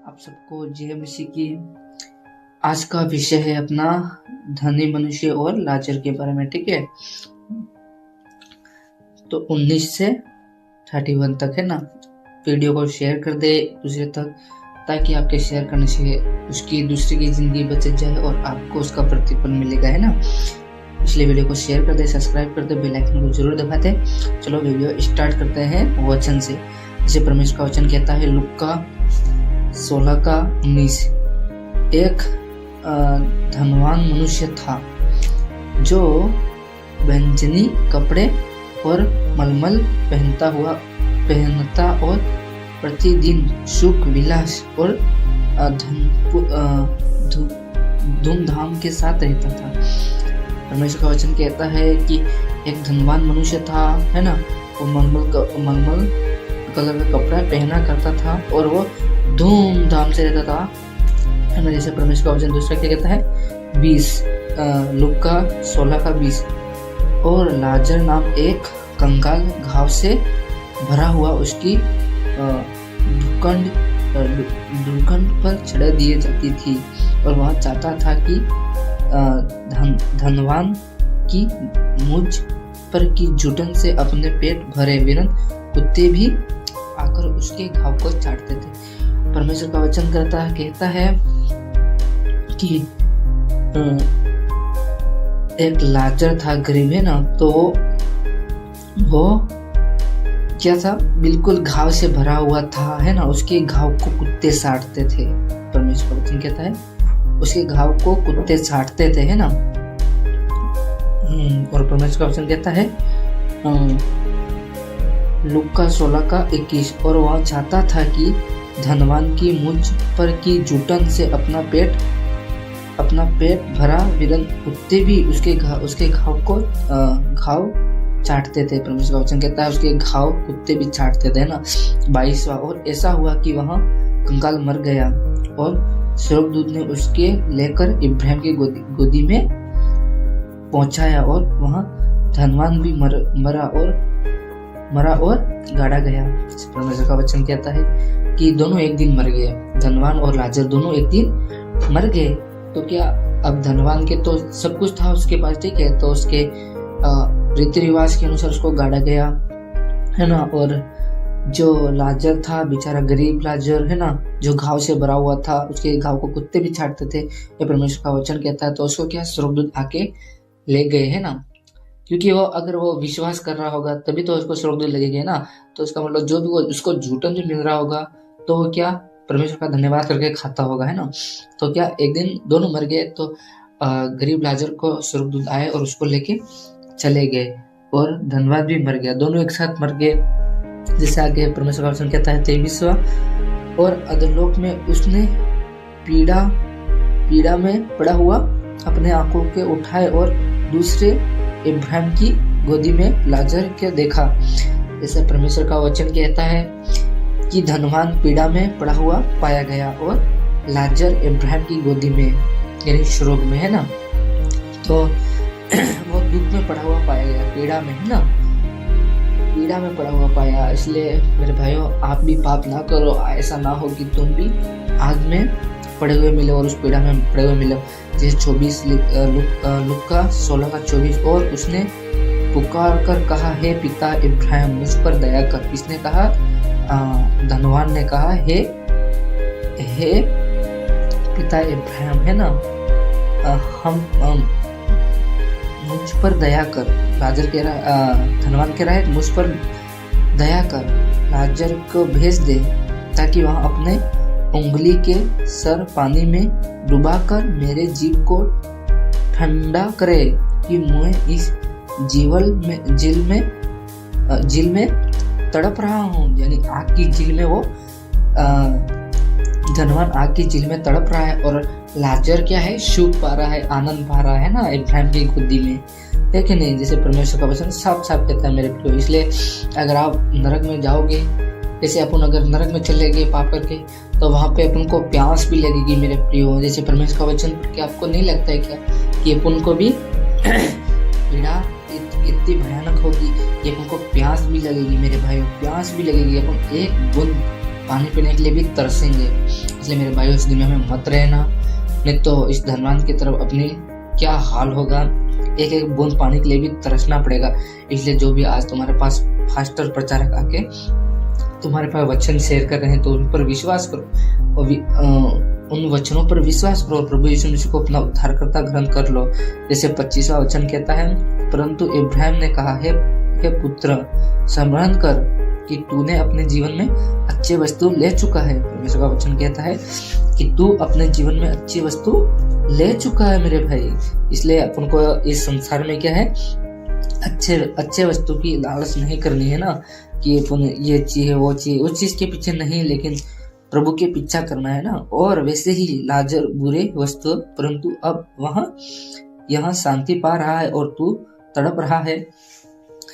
आप सबको जय मसीह की। आज का विषय है अपना धनी मनुष्य और लाजर के बारे में। ठीक है, तो 19 से 31 तक है ना। वीडियो को शेयर कर दे दूसरे तक, ताकि आपके शेयर करने से उसकी दूसरे की जिंदगी बच जाए और आपको उसका प्रतिफल मिलेगा, है ना। इसलिए वीडियो को शेयर कर दे, सब्सक्राइब कर दे, बेल आइकन को जरूर दबा दे। चलो वीडियो स्टार्ट करते हैं वचन से। जैसे परमेश्वर का वचन कहता है लुका 16:19। एक धनवान मनुष्य था जो बैंजनी कपड़े और मलमल पहनता और प्रतिदिन सुख विलास और धूमधाम के साथ रहता था। परमेश्वर का वचन कहता है कि एक धनवान मनुष्य था, है ना। वो मलमल कलर का कपड़ा पहना करता था और वो धूमधाम से रहता था, है ना। जैसे परमेश्वर का वचन दूसरा क्या कहता है 20 लुका 16:20। और लाजर नाम एक कंगाल घाव से भरा हुआ उसकी ढूंढ पर चढ़ा दिए जाती थी, और वह चाहता था कि धनवान की मुझ पर की जुटन से अपने पेट भरे, वरन कुत्ते भी आकर उसके घाव को चाटते थे। परमेश्वर का वचन कहता है कि एक लाजर था, गरीब, है ना। तो वो क्या था, बिल्कुल घाव से भरा हुआ था, है ना। उसके घाव को कुत्ते चाटते थे। परमेश्वर का वचन कहता है उसके घाव को कुत्ते चाटते थे, है ना। और परमेश्वर का वचन कहता है लुका 16:21। और वह चाहता था कि धनवान की मुझ पर की जुटन से अपना पेट भरा, वरन कुत्ते भी उसके घाव को घाव चाटते थे। परमेश्वर का वचन कहता है उसके घाव कुत्ते भी चाटते थे, ना। 22वां। और ऐसा हुआ कि वह कंगाल मर गया और स्वर्गदूत ने उसके लेकर इब्राहिम की गोदी में पहुंचाया, और वह धनवान भी मरा और गाड़ा गया। परमेश्वर का वचन कहता है कि दोनों एक दिन मर गए, धनवान और लाजर दोनों एक दिन मर गए। तो क्या अब धनवान के तो सब कुछ था उसके पास, ठीक है, तो उसके रीति रिवाज के अनुसार उसको गाड़ा गया, है ना। और जो लाजर था बेचारा गरीब लाजर, है ना, जो घाव से भरा हुआ था, उसके घाव को कुत्ते भी चाटते थे, ये परमेश्वर का वचन कहता है। तो उसको क्या स्वर्गदूत आके ले गए, है ना। क्योंकि अगर वो विश्वास कर रहा होगा तभी तो उसको स्वर्गदूत लगेगा, ना। तो इसका मतलब जो भी वो उसको झूठन जो मिल रहा होगा तो वो क्या परमेश्वर का धन्यवाद करके खाता होगा, है ना। तो क्या एक दिन दोनों मर गए, तो गरीब लाजर को स्वर्गदूत आए और उसको लेके चले गए, और धनवान भी मर गया, दोनों एक साथ मर गए। जैसे आगे परमेश्वर का वचन कहता है 23वां। और अधोलोक में उसने पीड़ा में पड़ा हुआ अपने आंखों के उठाए और दूसरे इब्राहिम की गोदी में लाजर के देखा। जैसे परमेश्वर का वचन कहता है कि धनवान पीड़ा में पड़ा हुआ पाया गया और लाजर इब्राहिम की गोदी में, यानी स्वर्ग में, है ना। तो वो दुख में पड़ा हुआ पाया गया, पीड़ा में, है ना, पीड़ा में पड़ा हुआ पाया। इसलिए मेरे भाइयों, आप भी पाप ना करो, ऐसा ना हो कि तुम भी आग में पड़े हुए मिले और उस पीड़ा में पड़े हुए मिले। जैसे 24 लुका 16:24। और उसने पुकार कर कहा, हे पिता इब्राहिम, मुझ पर दया कर। किसने कहा? धनवान ने कहा, हे पिता इब्राहिम, है ना, हम मुझ पर दया कर। लाजर कह रहा, धनवान कह रहा है मुझ पर दया कर, लाजर को भेज दे, ताकि वह अपने उंगली के सर पानी में डुबाकर मेरे जीव को ठंडा करे, कि मैं इस झील में तड़प रहा हूँ। यानी आग की झील में वो धनवान आग की झील में तड़प रहा है, और लाजर क्या है, सुख पा रहा है, आनंद पा रहा है, ना, इब्राहिम की गोदी में, है कि नहीं। जैसे परमेश्वर का वचन साफ कहता है मेरे प्रियो। इसलिए अगर आप नरक में जाओगे, जैसे अपन अगर नरक में चले गए पाप करके, तो वहाँ पे अपन को प्यास भी लगेगी मेरे प्रियो। जैसे परमेश्वर का वचन पढ़ के आपको नहीं लगता है क्या कि अपन को भी पीड़ा इतनी भयानक होगी कि अपन को प्यास भी लगेगी मेरे भाइयों, प्यास भी लगेगी। अपन एक बूंद पानी पीने के लिए भी तरसेंगे। इसलिए मेरे भाइयों, इस दुनिया में मत रहना, नहीं तो इस धनवान की तरफ अपनी क्या हाल होगा, एक एक बूंद पानी के लिए भी तरसना पड़ेगा। इसलिए जो भी आज तुम्हारे पास फास्टर प्रचारक आके तुम्हारे पास वचन शेयर कर रहे हैं, तो उन पर विश्वास करो और उन वचनों पर विश्वास करो, प्रभु यीशु मसीह को अपना उद्धारकर्ता ग्रहण कर लो। जैसे 25वां वचन कहता है, परंतु इब्राहिम ने कहा, हे पुत्र, स्मरण कर कि तूने अपने जीवन में अच्छी वस्तु ले चुका है। परमेश्वर का वचन कहता है कि तू अपने जीवन में अच्छी वस्तु ले चुका है मेरे भाई। इसलिए अपन को इस संसार में क्या है, अच्छे वस्तु की लालच नहीं करनी है ना, कि अपन ये चाहिए वो चाहिए, उस चीज के पीछे नहीं, लेकिन प्रभु के पीछा करना है ना। और वैसे ही लाजर बुरे वस्तु, परंतु अब वहां यहाँ शांति पा रहा है और तू तड़प रहा है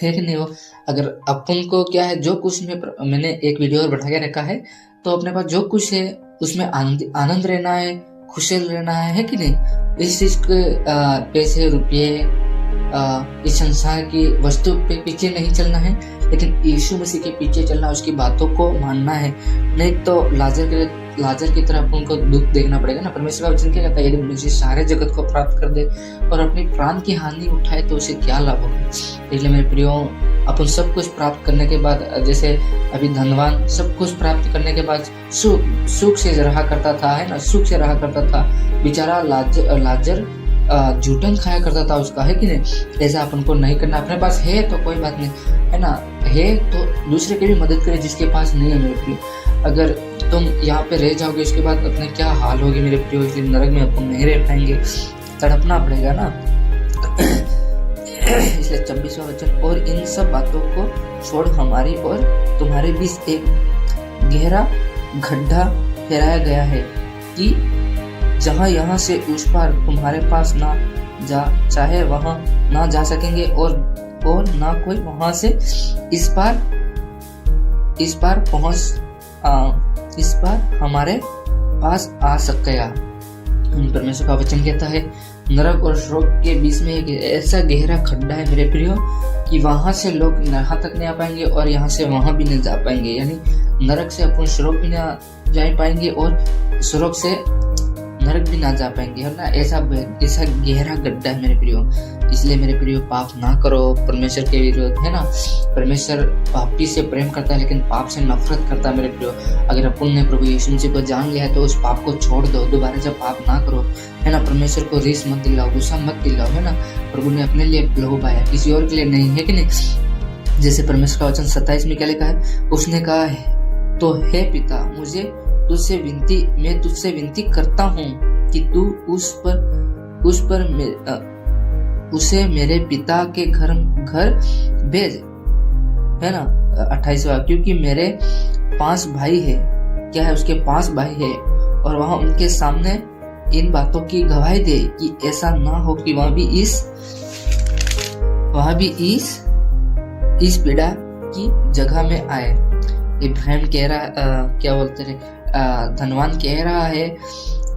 कि नहीं। हो अगर अपन को क्या है, जो कुछ में मैंने एक वीडियो और बढ़ा के रखा है, तो अपने पास जो कुछ है उसमें आनंद रहना है, खुशहाल रहना है कि नहीं। इस चीज के पैसे रुपये इस संसार की वस्तु पे पीछे नहीं चलना है, लेकिन यीशु मसीह के पीछे चलना, उसकी बातों को मानना है। नहीं तो लाजर की तरह अपन को दुख देखना पड़ेगा ना। परमेश्वर का वचन क्या कहता है, यदि मनुष्य सारे जगत को प्राप्त कर दे और अपनी प्राण की हानि उठाए तो उसे क्या लाभ होगा। इसलिए मेरे प्रियो, अपन सब कुछ प्राप्त करने के बाद, जैसे अभी धनवान सब कुछ प्राप्त करने के बाद सुख से रहा करता था, है ना, सुख से रहा करता था। बेचारा लाजर जूठन खाया करता था उसका, है कि नहीं। ऐसा अपन को नहीं करना। अपने पास है तो कोई बात नहीं, है ना, है तो दूसरे की भी मदद करे जिसके पास नहीं है मेरे प्रियो। अगर तुम यहाँ पे रह जाओगे, उसके बाद अपने क्या हाल होगी मेरे प्रियो। इसलिए नरक में अपन नहीं रह पाएंगे, तड़पना पड़ेगा ना। इसलिए 26वां वचन, और इन सब बातों को छोड़ हमारी और तुम्हारे बीच एक गहरा गड्ढा ठहराया गया है कि जहाँ यहाँ से उस पार तुम्हारे पास ना जा चाहे वहां ना जा सकेंगे, और ना कोई वहां से इस पार हमारे पास आ सकेगा। परमेश्वर का वचन कहता है, नरक और स्वर्ग के बीच में एक ऐसा गहरा खड्डा है मेरे प्रियो, कि वहां से लोग यहाँ तक नहीं आ पाएंगे और यहाँ से वहां भी नहीं जा पाएंगे। यानी नरक से अपन स्वर्ग भी ना जा पाएंगे और स्वर्ग से नरक भी ना जा पाएंगे, है ना। ऐसा गहरा गड्ढा है मेरे प्रियो। इसलिए मेरे प्रियो, पाप ना करो परमेश्वर के विरोध, है ना। परमेश्वर पापी से प्रेम करता है लेकिन पाप से नफरत करता है मेरे प्रियो। अगर अपन ने प्रभु यीशु मसीह को जान लिया है तो उस पाप को छोड़ दो, दोबारा जब पाप ना करो, है ना। परमेश्वर को रीस मत दिलाओ, गुस्सा मत दिलाओ, है ना। प्रभु ने अपने लिए लहू बहाया, किसी और के लिए नहीं, है कि नहीं। जैसे परमेश्वर का वचन 27 में क्या लिखा है, उसने कहा है, तो हे पिता, मैं तुझसे विनती करता हूँ कि तू उसे मेरे पिता के घर भेज, है ना। 28वां, क्योंकि मेरे 5 भाई है, क्या है, उसके 5 भाई है, और वहां उनके सामने इन बातों की गवाही दे कि ऐसा ना हो कि वहां भी इस पीड़ा की जगह में आए। इब्राहिम कह रहा, क्या बोलते हैं, धनवान कह रहा है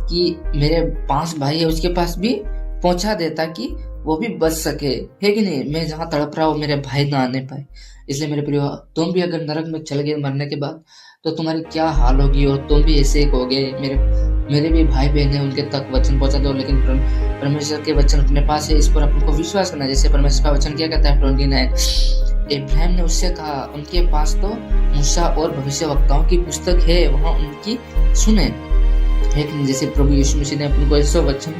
कि मेरे 5 भाई है, उसके पास भी पहुंचा दे ताकि वो भी बच सके, है कि नहीं। मैं जहाँ तड़प रहा हूँ मेरे भाई ना आने पाए। इसलिए मेरे प्रियो, तुम भी अगर नरक में चल गए मरने के बाद, तो तुम्हारी क्या हाल होगी, और तुम भी ऐसे हो गए। मेरे भी भाई बहन है, उनके तक वचन पहुंचा दो। लेकिन परमेश्वर के वचन अपने पास है, इस पर अपन को विश्वास करना। जैसे परमेश्वर का वचन क्या कहता है, 29, इब्राहिम ने उससे कहा, उनके पास तो मूसा और भविष्यवक्ताओं की पुस्तक है, वहां उनकी सुने। लेकिन जैसे प्रभु यीशु मसीह ने अपन को ऐसे वचन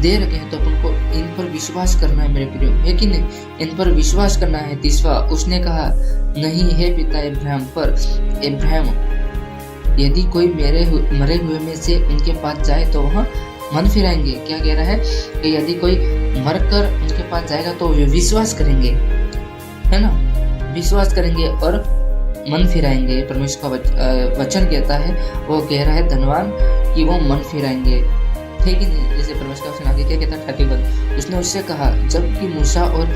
दे रखे हैं, तो अपन को इन पर विश्वास करना है मेरे प्रियो, है कि नहीं। इन पर विश्वास करना है। 30वां, उसने कहा, नहीं है पिता इब्राहिम, यदि कोई मरे हुए में से उनके पास जाए तो वहाँ मन फिराएंगे। क्या कह रहा है कि यदि कोई मरकर उनके पास जाएगा तो वे विश्वास करेंगे, है ना, विश्वास करेंगे और मन फिराएंगे। परमेश्वर का वचन कहता है, वो कह रहा है धनवान कि वो मन फिराएंगे, ठीक है नहीं। जैसे परमेश्वर का वचन आगे क्या कहता है, 31, उसने उससे कहा, जबकि मूसा और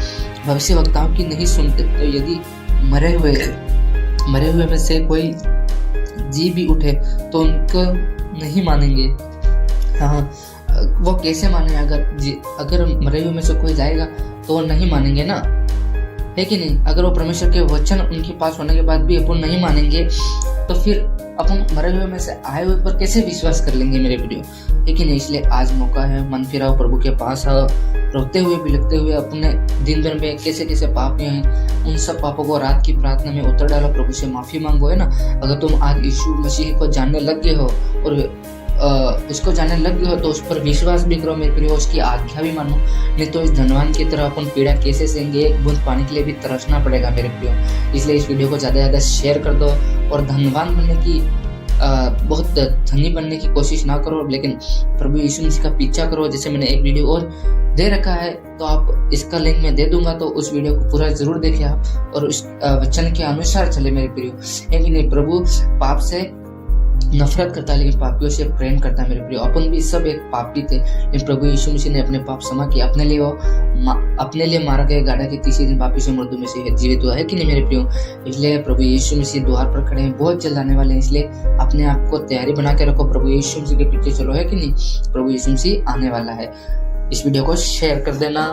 भविष्यवक्ताओं की नहीं सुनते, तो यदि मरे हुए में से कोई जी भी उठे तो उनको नहीं मानेंगे। हाँ, वो कैसे माने, अगर मरे हुए में से कोई जाएगा तो वो नहीं मानेंगे ना, है कि नहीं। अगर वो परमेश्वर के वचन उनके पास होने के बाद भी अपन नहीं मानेंगे, तो फिर अपन मरे हुए में से आए हुए पर कैसे विश्वास कर लेंगे मेरे वीडियो, है कि नहीं। इसलिए आज मौका है, मन फिराओ, प्रभु के पास आओ, रोते हुए बिलखते हुए अपने दिन भर में कैसे कैसे पाप हैं उन सब पापों को रात की प्रार्थना में उतर डालो, प्रभु से माफी मांगो, है ना। अगर तुम आज यीशु मसीह को जानने लग गए हो और उसको जानने लग गए हो तो उस पर विश्वास भी करो मेरे प्रियो, उसकी आज्ञा भी मानो, नहीं तो इस धनवान की तरह अपन पीड़ा कैसे सहेंगे, एक बूंद पानी के लिए भी तरसना पड़ेगा मेरे प्रियो। इसलिए इस वीडियो को ज़्यादा से ज़्यादा शेयर कर दो और धनवान बनने की बहुत धनी बनने की कोशिश ना करो, लेकिन प्रभु यीशु मसीह का पीछा करो। जैसे मैंने एक वीडियो और दे रखा है तो आप इसका लिंक मैं दे दूंगा, तो उस वीडियो को पूरा जरूर देखिए आप और उस वचन के अनुसार चले मेरे प्रियो, है कि नहीं। प्रभु पाप से नफरत करता है लेकिन पापियों से प्रेम करता है मेरे प्रियो। अपन भी सब एक पापी थे, लेकिन प्रभु यीशु मसीह ने अपने पाप क्षमा किए, अपने लिए मारा गया, गाड़ा के तीसरे दिन पापी से मृत्यु में से जीवित हुआ, है कि नहीं मेरे प्रियो। इसलिए प्रभु यीशु मसीह द्वार पर खड़े हैं, बहुत जल्द आने वाले हैं, इसलिए अपने आप को तैयारी बना के रखो, प्रभु यीशु मसीह के पीछे चलो, है कि नहीं। प्रभु यीशु मसीह आने वाला है। इस वीडियो को शेयर कर देना।